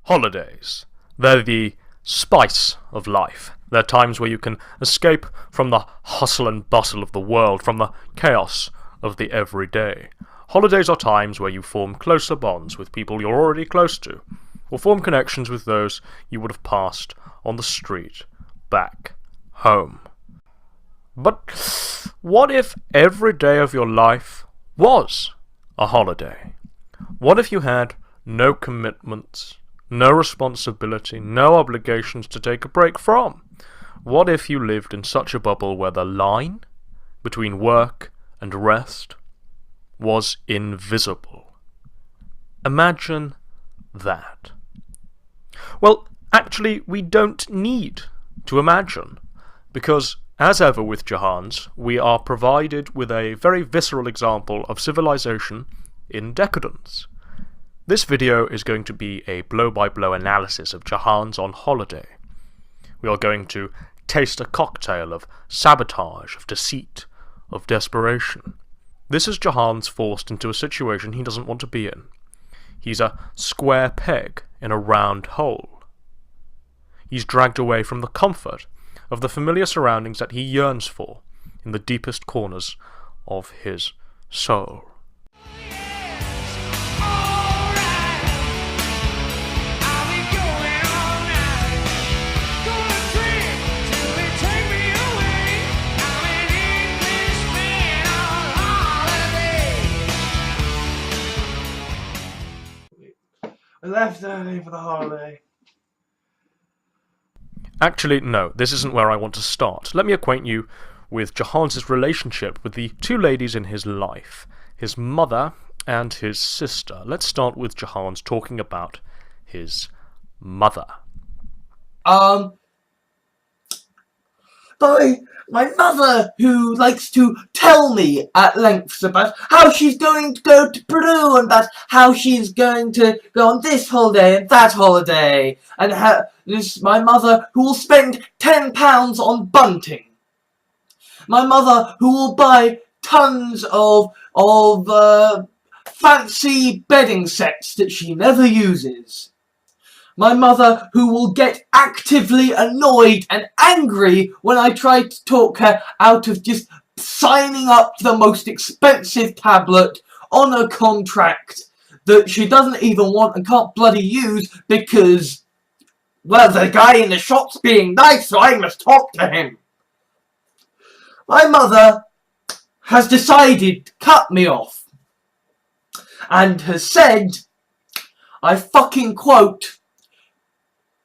Holidays. They're the spice of life. They're times where you can escape from the hustle and bustle of the world, from the chaos of the everyday. Holidays are times where you form closer bonds with people you're already close to, or form connections with those you would have passed on the street back home. But what if every day of your life was a holiday? What if you had no commitments, no responsibility, no obligations to take a break from? What if you lived in such a bubble where the line between work and rest was invisible? Imagine that. Well, actually, we don't need to imagine, because as ever with Jahans, we are provided with a very visceral example of civilization in decadence. This video is going to be a blow-by-blow analysis of Jahans on holiday. We are going to taste a cocktail of sabotage, of deceit, of desperation. This is Jahans forced into a situation he doesn't want to be in. He's a square peg in a round hole. He's dragged away from the comfort of the familiar surroundings that he yearns for in the deepest corners of his soul. I left early for the holiday. Actually, no, this isn't where I want to start. Let me acquaint you with Jahans' relationship with the two ladies in his life, his mother and his sister. Let's start with Jahans talking about his mother. By my mother, who likes to tell me at length about how she's going to go to Peru and about how she's going to go on this holiday and that holiday, and how this my mother who will spend £10 on bunting. My mother who will buy tons of fancy bedding sets that she never uses. My mother who will get actively annoyed and angry when I try to talk her out of just signing up to the most expensive tablet on a contract that she doesn't even want and can't bloody use because, well, the guy in the shop's being nice, so I must talk to him. My mother has decided to cut me off and has said, I fucking quote,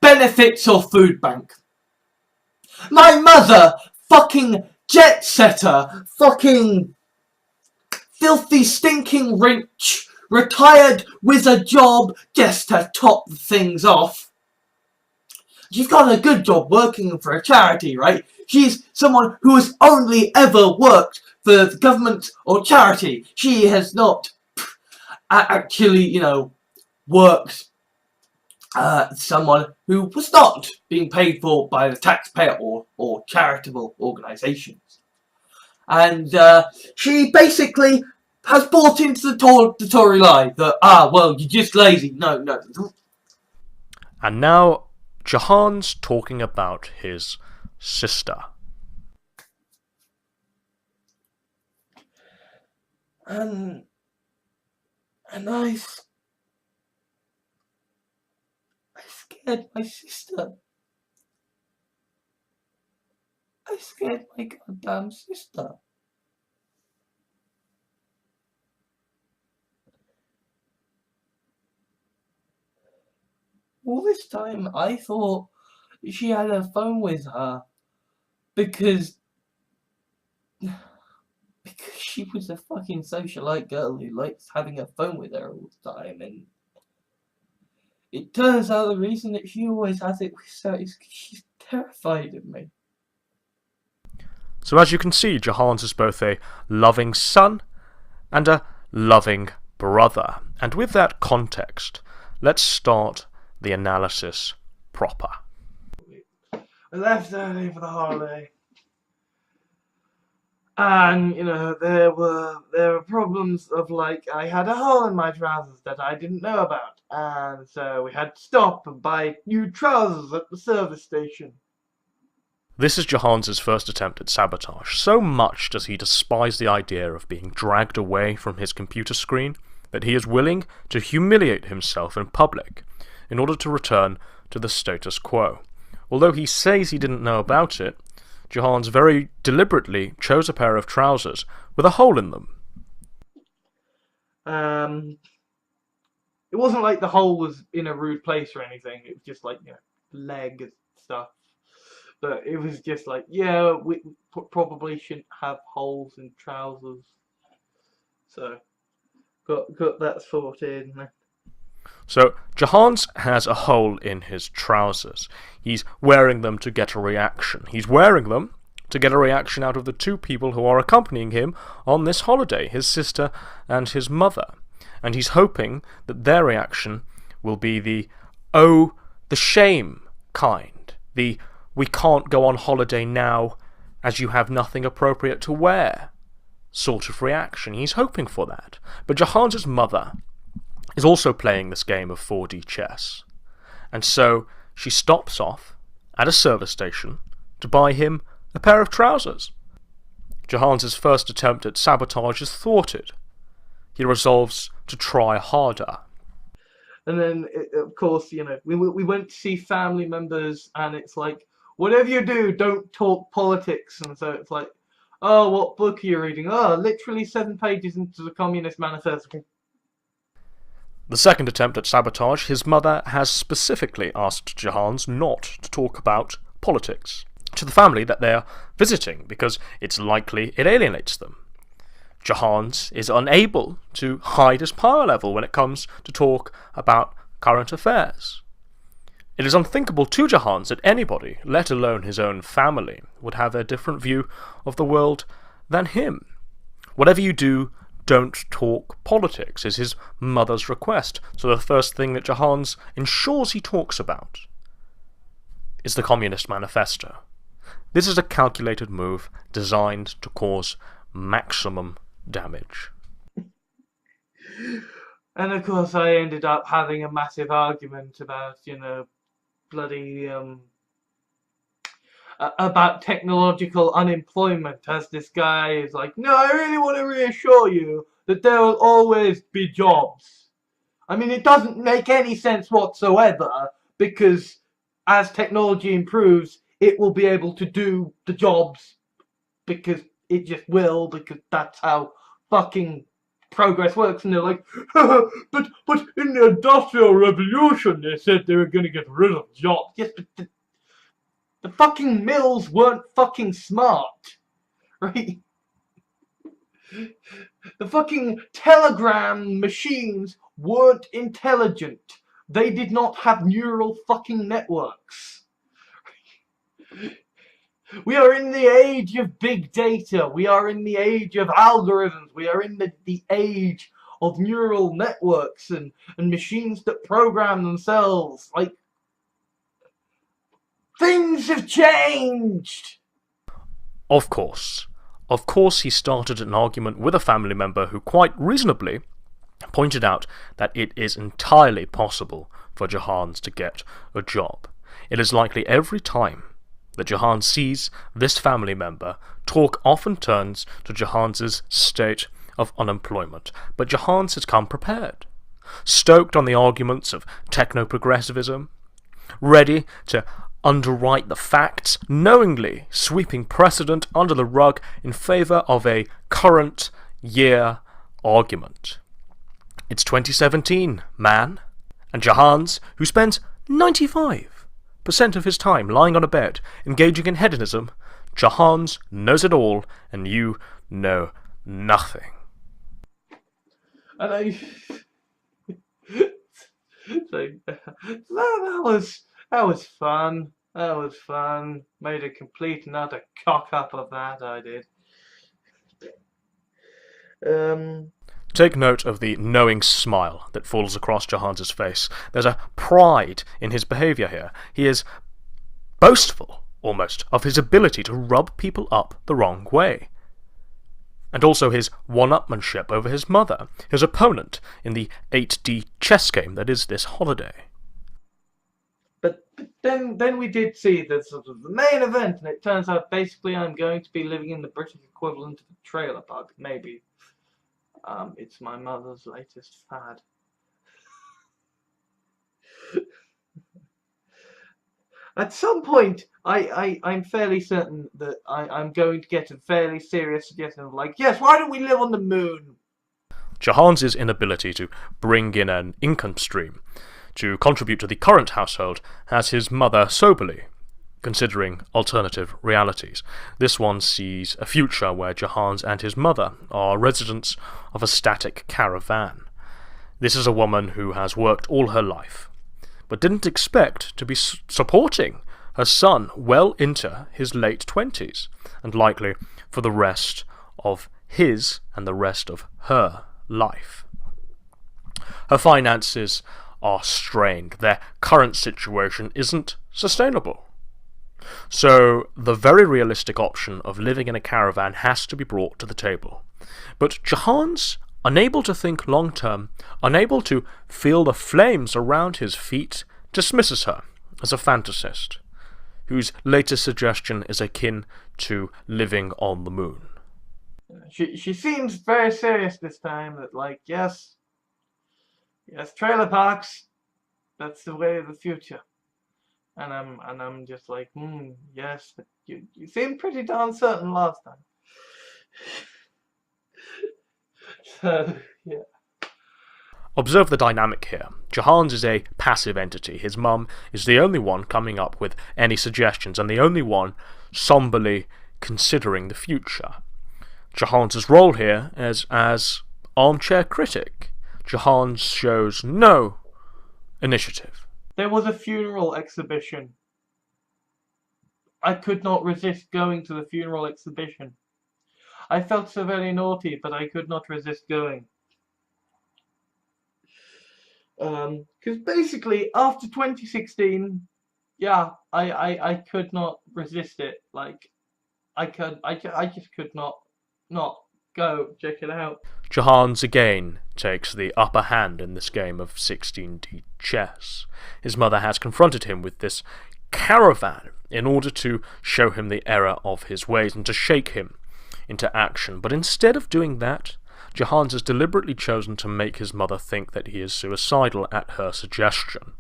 benefits or food bank. My mother, fucking jet setter, fucking filthy stinking rich, retired with a job just to top things off. She's got a good job working for a charity, right? She's someone who has only ever worked for the government or charity. She has not actually, worked someone who was not being paid for by the taxpayer or charitable organisations. And she basically has bought into the Tory lie that, well, you're just lazy. No. And now, Jahans talking about his sister. And I scared my sister. I scared my goddamn sister. All this time I thought she had her phone with her because she was a fucking socialite girl who likes having her phone with her all the time, and it turns out the reason that she always has it with her is because she's terrified of me. So as you can see, Jahans is both a loving son and a loving brother. And with that context, let's start the analysis proper. I left early for the holiday. And there were problems of like I had a hole in my trousers that I didn't know about, and so we had to stop and buy new trousers at the service station. This is Jahans's first attempt at sabotage. So much does he despise the idea of being dragged away from his computer screen that he is willing to humiliate himself in public in order to return to the status quo. Although he says he didn't know about it, Jahans very deliberately chose a pair of trousers with a hole in them. It wasn't like the hole was in a rude place or anything. It was just like leg stuff. But it was just like, yeah, we probably shouldn't have holes in trousers. So got that sorted. So Jahans has a hole in his trousers. He's wearing them to get a reaction. He's wearing them to get a reaction out of the two people who are accompanying him on this holiday, his sister and his mother. And he's hoping that their reaction will be the, oh, the shame kind. The, we can't go on holiday now as you have nothing appropriate to wear sort of reaction. He's hoping for that. But Jahans' mother is also playing this game of 4D chess. And so she stops off at a service station to buy him a pair of trousers. Jahans' first attempt at sabotage is thwarted. He resolves to try harder. And then, of course, we went to see family members, and it's like, whatever you do, don't talk politics. And so it's like, oh, what book are you reading? Oh, literally 7 pages into the Communist Manifesto. The second attempt at sabotage, his mother has specifically asked Jahans not to talk about politics to the family that they are visiting because it's likely it alienates them. Jahans is unable to hide his power level when it comes to talk about current affairs. It is unthinkable to Jahans that anybody, let alone his own family, would have a different view of the world than him. Whatever you do, don't talk politics, is his mother's request. So the first thing that Jahans ensures he talks about is the Communist Manifesto. This is a calculated move designed to cause maximum damage. And of course I ended up having a massive argument about, bloody, about technological unemployment, as this guy is like, no, I really want to reassure you that there will always be jobs. I mean, it doesn't make any sense whatsoever, because as technology improves, it will be able to do the jobs, because it just will, because that's how fucking progress works. And they're like, but in the Industrial Revolution, they said they were going to get rid of jobs. Yes, but the fucking mills weren't fucking smart, right? The fucking telegram machines weren't intelligent. They did not have neural fucking networks. We are in the age of big data. We are in the age of algorithms. We are in the age of neural networks and machines that program themselves. Like, things have changed! Of course. Of course he started an argument with a family member who quite reasonably pointed out that it is entirely possible for Jahans to get a job. It is likely every time that Jahans sees this family member, talk often turns to Jahans' state of unemployment. But Jahans has come prepared, stoked on the arguments of techno-progressivism, ready to underwrite the facts, knowingly sweeping precedent under the rug in favour of a current year argument. It's 2017, man, and Jahans, who spends 95% of his time lying on a bed, engaging in hedonism, Jahans knows it all, and you know nothing. And that was fun. That was fun. Made a complete and utter cock up of that, I did. Take note of the knowing smile that falls across Jahans' face. There's a pride in his behaviour here. He is boastful, almost, of his ability to rub people up the wrong way. and also his one-upmanship over his mother, his opponent in the 8D chess game that is this holiday. But then we did see the sort of the main event, and it turns out basically I'm going to be living in the British equivalent of a trailer park, maybe. It's my mother's latest fad. At some point, I'm fairly certain that I'm going to get a fairly serious suggestion of like, yes, why don't we live on the moon? Jahan's inability to bring in an income stream to contribute to the current household has his mother soberly considering alternative realities. This one sees a future where Jahan's and his mother are residents of a static caravan. This is a woman who has worked all her life, but didn't expect to be supporting her son well into his late 20s, and likely for the rest of his and the rest of her life. Her finances are strained. Their current situation isn't sustainable. So the very realistic option of living in a caravan has to be brought to the table. But Jahan's unable to think long-term, unable to feel the flames around his feet, dismisses her as a fantasist, whose latest suggestion is akin to living on the moon. She seems very serious this time, that like, yes, trailer parks, that's the way of the future. And I'm just like, yes, but you seemed pretty darn certain last time. So, yeah. Observe the dynamic here. Jahan's is a passive entity. His mum is the only one coming up with any suggestions, and the only one somberly considering the future. Jahan's role here is as armchair critic. Jahan shows no initiative. There was a funeral exhibition. I could not resist going to the funeral exhibition. I felt so very naughty, but I could not resist going. Because basically, after 2016, yeah, I could not resist it. Like, I just could not go check it out. Jahan's again takes the upper hand in this game of 16D chess. His mother has confronted him with this caravan in order to show him the error of his ways and to shake him into action. But instead of doing that, Jahan's has deliberately chosen to make his mother think that he is suicidal at her suggestion.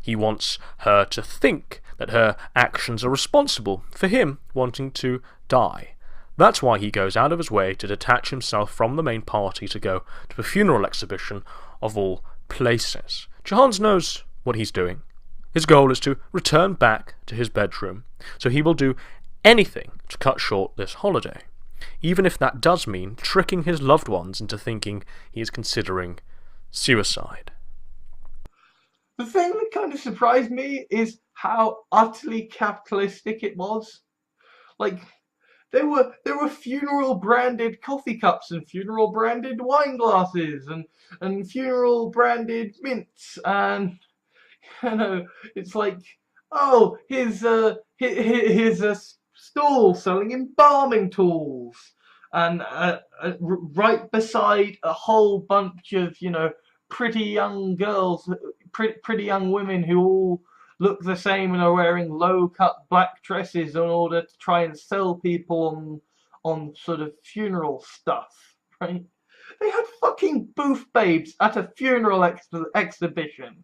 He wants her to think that her actions are responsible for him wanting to die. That's why he goes out of his way to detach himself from the main party to go to a funeral exhibition of all places. Jahan's knows what he's doing. His goal is to return back to his bedroom, so he will do anything to cut short this holiday, even if that does mean tricking his loved ones into thinking he is considering suicide. The thing that kind of surprised me is how utterly capitalistic it was. Like, there were funeral branded coffee cups and funeral branded wine glasses and funeral branded mints, and it's like, oh, here's a stall selling embalming tools, and right beside a whole bunch of pretty young girls, pretty young women who all look the same and are wearing low-cut black dresses in order to try and sell people on sort of funeral stuff, right? They had fucking booth babes at a funeral exhibition.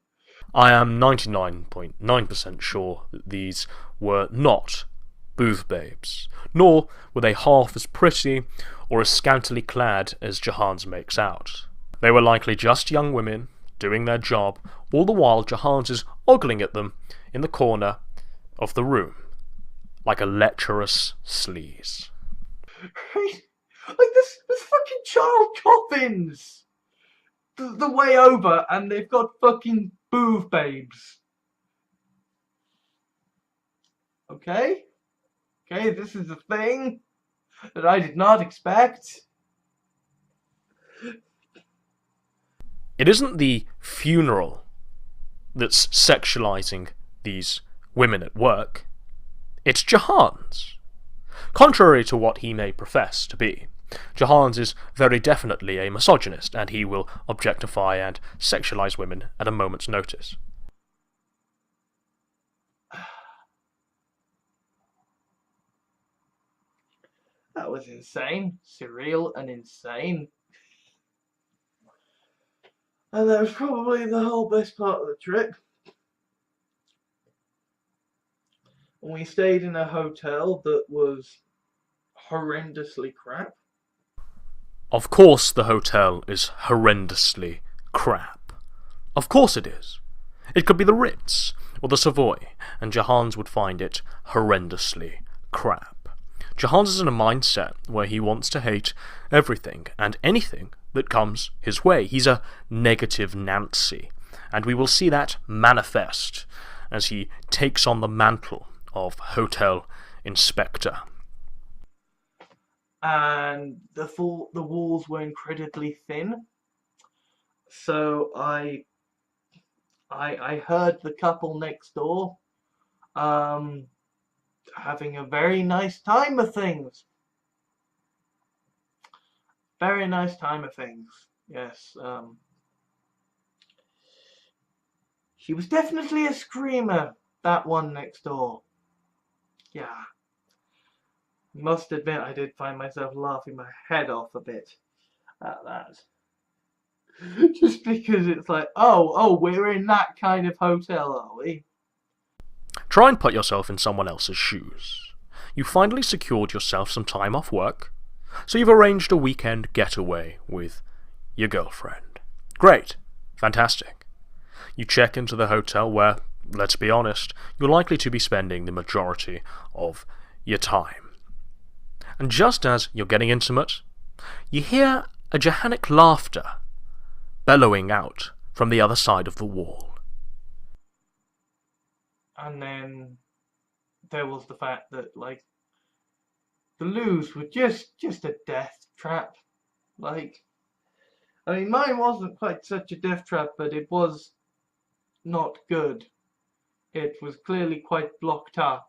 I am 99.9% sure that these were not booth babes, nor were they half as pretty or as scantily clad as Jahan's makes out. They were likely just young women doing their job, all the while Jahan's is ogling at them in the corner of the room, like a lecherous sleaze. Right? Like this fucking child coffins the way over, and they've got fucking booth babes. Okay, this is a thing that I did not expect. It isn't the funeral that's sexualizing these women at work. It's Jahan's. Contrary to what he may profess to be, Jahans is very definitely a misogynist, and he will objectify and sexualize women at a moment's notice. That was insane. Surreal and insane. And that was probably the whole best part of the trip. We stayed in a hotel that was horrendously crap. Of course the hotel is horrendously crap. Of course it is. It could be the Ritz or the Savoy, and Jahans would find it horrendously crap. Jahans is in a mindset where he wants to hate everything and anything that comes his way. He's a negative Nancy, and we will see that manifest as he takes on the mantle of hotel inspector. And the walls were incredibly thin, so I heard the couple next door having a very nice time of things. Very nice time of things. Yes. She was definitely a screamer, that one next door. Yeah. Must admit, I did find myself laughing my head off a bit at that. Just because it's like, oh, we're in that kind of hotel, are we? Try and put yourself in someone else's shoes. You finally secured yourself some time off work, so you've arranged a weekend getaway with your girlfriend. Great. Fantastic. You check into the hotel where, let's be honest, you're likely to be spending the majority of your time. And just as you're getting intimate, you hear a Jahanic laughter bellowing out from the other side of the wall. And then there was the fact that, like, the loos were just a death trap. Like, I mean, mine wasn't quite such a death trap, but it was not good. It was clearly quite blocked up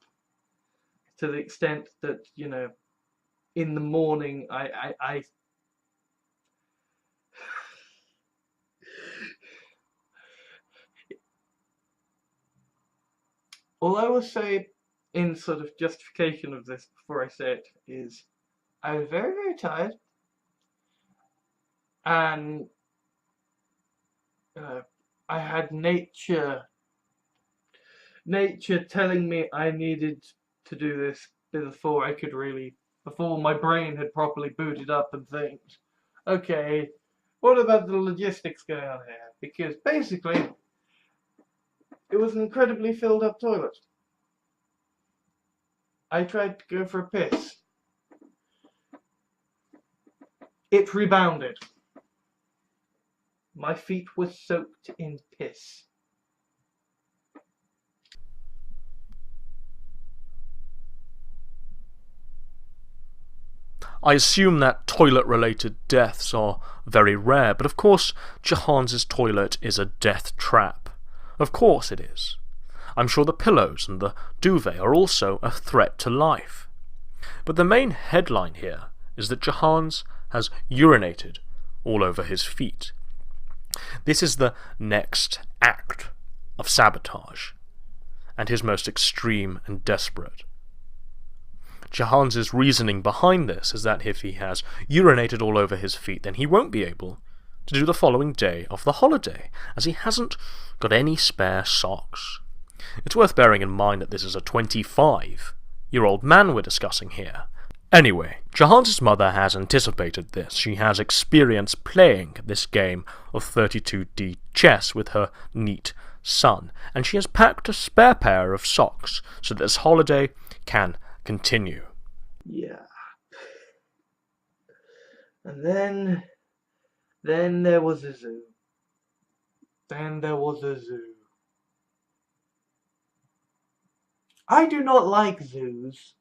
to the extent that, you know, in the morning I all I will say in sort of justification of this before I say it is I was very, very tired, and I had nature telling me I needed to do this before my brain had properly booted up and think, okay, what about the logistics going on here? Because basically, it was an incredibly filled up toilet. I tried to go for a piss. It rebounded. My feet were soaked in piss. I assume that toilet-related deaths are very rare, but of course Jahans' toilet is a death trap. Of course it is. I'm sure the pillows and the duvet are also a threat to life. But the main headline here is that Jahans has urinated all over his feet. This is the next act of sabotage, and his most extreme and desperate. Jahans' reasoning behind this is that if he has urinated all over his feet, then he won't be able to do the following day of the holiday, as he hasn't got any spare socks. It's worth bearing in mind that this is a 25-year-old man we're discussing here. Anyway, Jahans' mother has anticipated this. She has experience playing this game of 32D chess with her neat son, and she has packed a spare pair of socks so that this holiday can continue. Yeah. And then there was a zoo. I do not like zoos.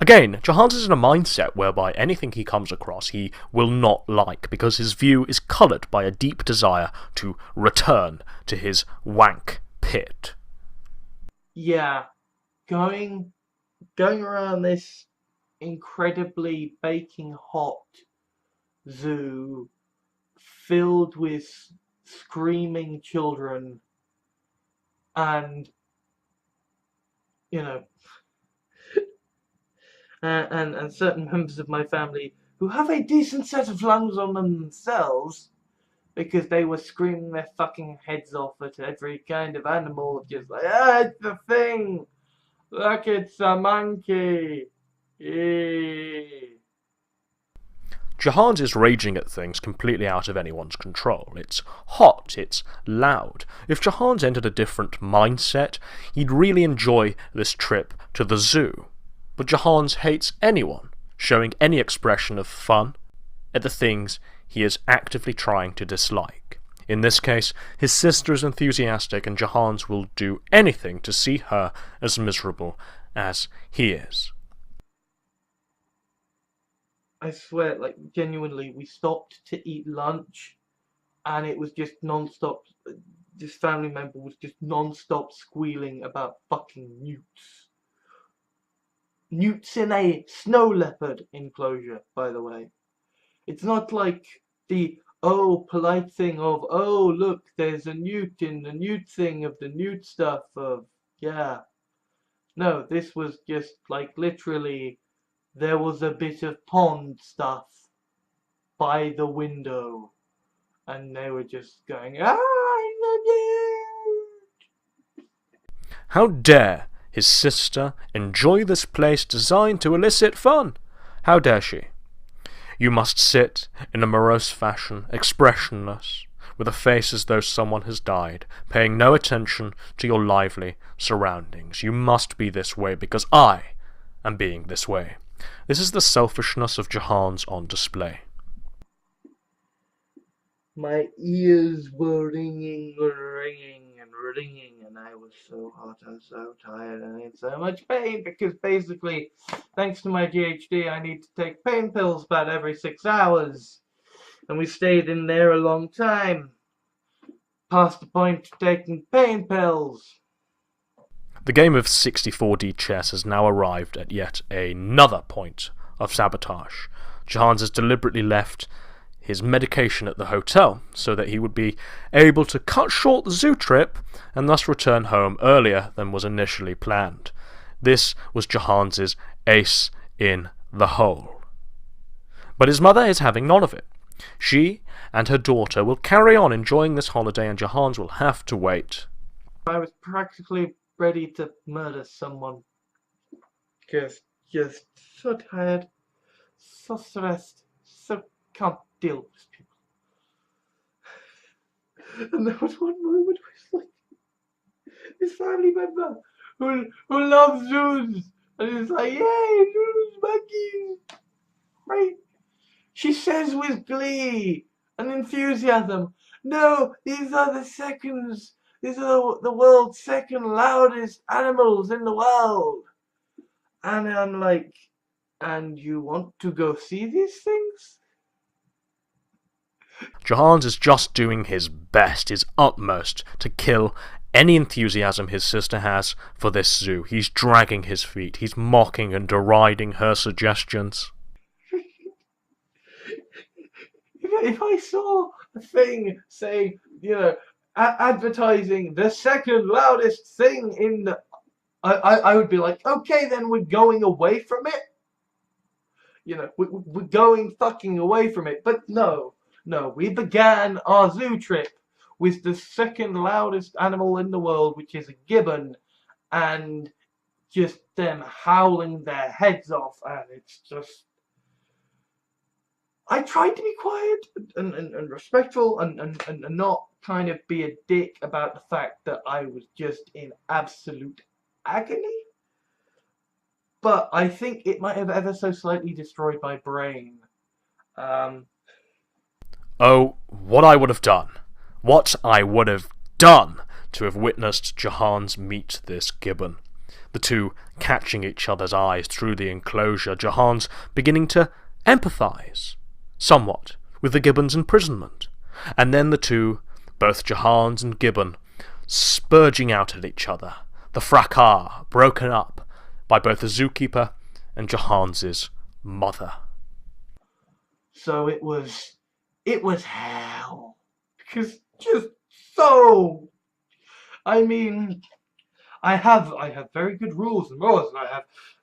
Again, Jahans is in a mindset whereby anything he comes across he will not like, because his view is coloured by a deep desire to return to his wank pit. Yeah. Going around this incredibly baking hot zoo filled with screaming children and, you know, and certain members of my family who have a decent set of lungs on them themselves because they were screaming their fucking heads off at every kind of animal, just like, ah, it's the thing! Look, it's a monkey! Eee. Jahans is raging at things completely out of anyone's control. It's hot, it's loud. If Jahans entered a different mindset, he'd really enjoy this trip to the zoo. But Jahans hates anyone showing any expression of fun at the things he is actively trying to dislike. In this case, his sister is enthusiastic and Jahans will do anything to see her as miserable as he is. I swear, like, genuinely, we stopped to eat lunch and it was just non-stop. This family member was just non-stop squealing about fucking newts. Newts in a snow leopard enclosure, by the way. It's not like the, oh, polite thing of, oh, look, there's a newt in the newt thing of the newt stuff of, yeah. No, this was just, like, literally, there was a bit of pond stuff by the window. And they were just going, ah, the newt! How dare his sister enjoy this place designed to elicit fun? How dare she? You must sit in a morose fashion, expressionless, with a face as though someone has died, paying no attention to your lively surroundings. You must be this way because I am being this way. This is the selfishness of Jahans on display. My ears were ringing, and I was so hot and so tired and in so much pain because basically, thanks to my GHD, I need to take pain pills about every 6 hours. And we stayed in there a long time, past the point of taking pain pills. The game of 64D chess has now arrived at yet another point of sabotage. Jahans has deliberately left his medication at the hotel so that he would be able to cut short the zoo trip and thus return home earlier than was initially planned. This was Jahans' ace in the hole. But his mother is having none of it. She and her daughter will carry on enjoying this holiday and Jahans will have to wait. I was practically ready to murder someone. Just so tired, so stressed, so can't deal with people. And there was one moment where it's like this family member who loves zoos and is like, yay, zoos, monkeys, right? She says with glee and enthusiasm, no, these are the seconds. These are the world's second loudest animals in the world. And I'm like, and you want to go see these things? Jahans is just doing his best, his utmost, to kill any enthusiasm his sister has for this zoo. He's dragging his feet. He's mocking and deriding her suggestions. If I saw a thing saying, you know, advertising the second loudest thing in the... I would be like, okay, then we're going away from it. You know, we're going fucking away from it. But no, we began our zoo trip with the second loudest animal in the world, which is a gibbon, and just them howling their heads off, and it's just... I tried to be quiet and respectful and not kind of be a dick about the fact that I was just in absolute agony. But I think it might have ever so slightly destroyed my brain. Oh, what I would have done. What I would have done to have witnessed Jahans meet this gibbon. The two catching each other's eyes through the enclosure, Jahans beginning to empathise somewhat with the gibbon's imprisonment, and then the two, both Jahans and Gibbon, spurging out at each other, the fracas broken up by both the zookeeper and Jahans's mother. So it was hell. Because just so, I mean, I have very good rules and laws, and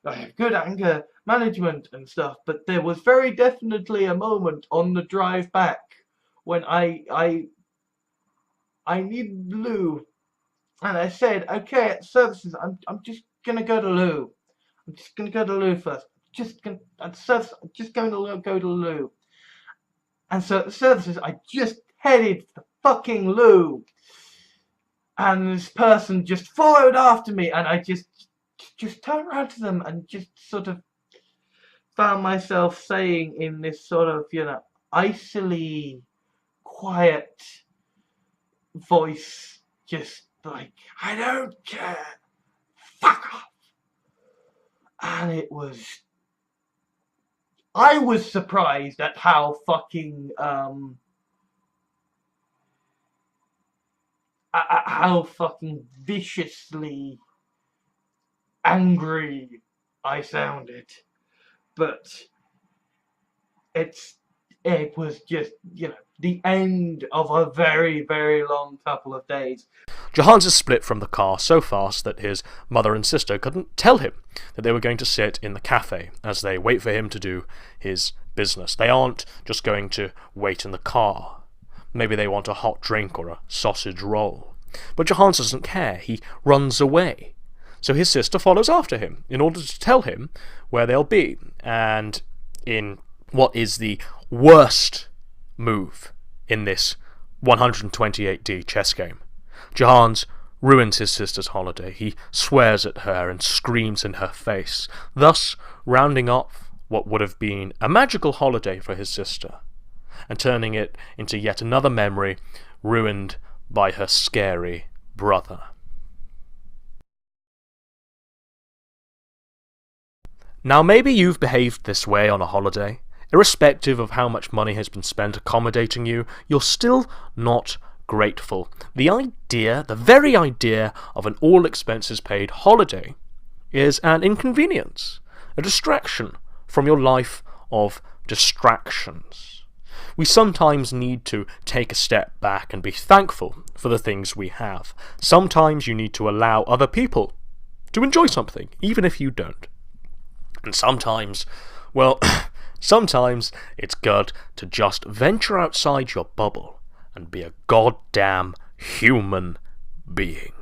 I have good anger management and stuff, but there was very definitely a moment on the drive back when I needed loo, and I said, okay, at services, I'm just gonna go to loo. I'm just gonna go to loo first. At service, I'm just going to go to loo. And so at the services, I just headed to the fucking loo. And this person just followed after me, and I just turned around to them and just sort of found myself saying in this sort of, icily quiet voice, just like, I don't care. Fuck off. And I was surprised at how fucking, how fucking viciously angry I sounded. But it was just, the end of a very, very long couple of days. Jahans is split from the car so fast that his mother and sister couldn't tell him that they were going to sit in the cafe as they wait for him to do his business. They aren't just going to wait in the car. Maybe they want a hot drink or a sausage roll. But Jahans doesn't care. He runs away. So his sister follows after him in order to tell him where they'll be. And in what is the worst move in this 128D chess game, Jahans ruins his sister's holiday. He swears at her and screams in her face, thus rounding off what would have been a magical holiday for his sister, and turning it into yet another memory ruined by her scary brother. Now maybe you've behaved this way on a holiday. Irrespective of how much money has been spent accommodating you, you're still not grateful. The very idea of an all-expenses-paid holiday is an inconvenience, a distraction from your life of distractions. We sometimes need to take a step back and be thankful for the things we have. Sometimes you need to allow other people to enjoy something, even if you don't. And sometimes, well, sometimes it's good to just venture outside your bubble and be a goddamn human being.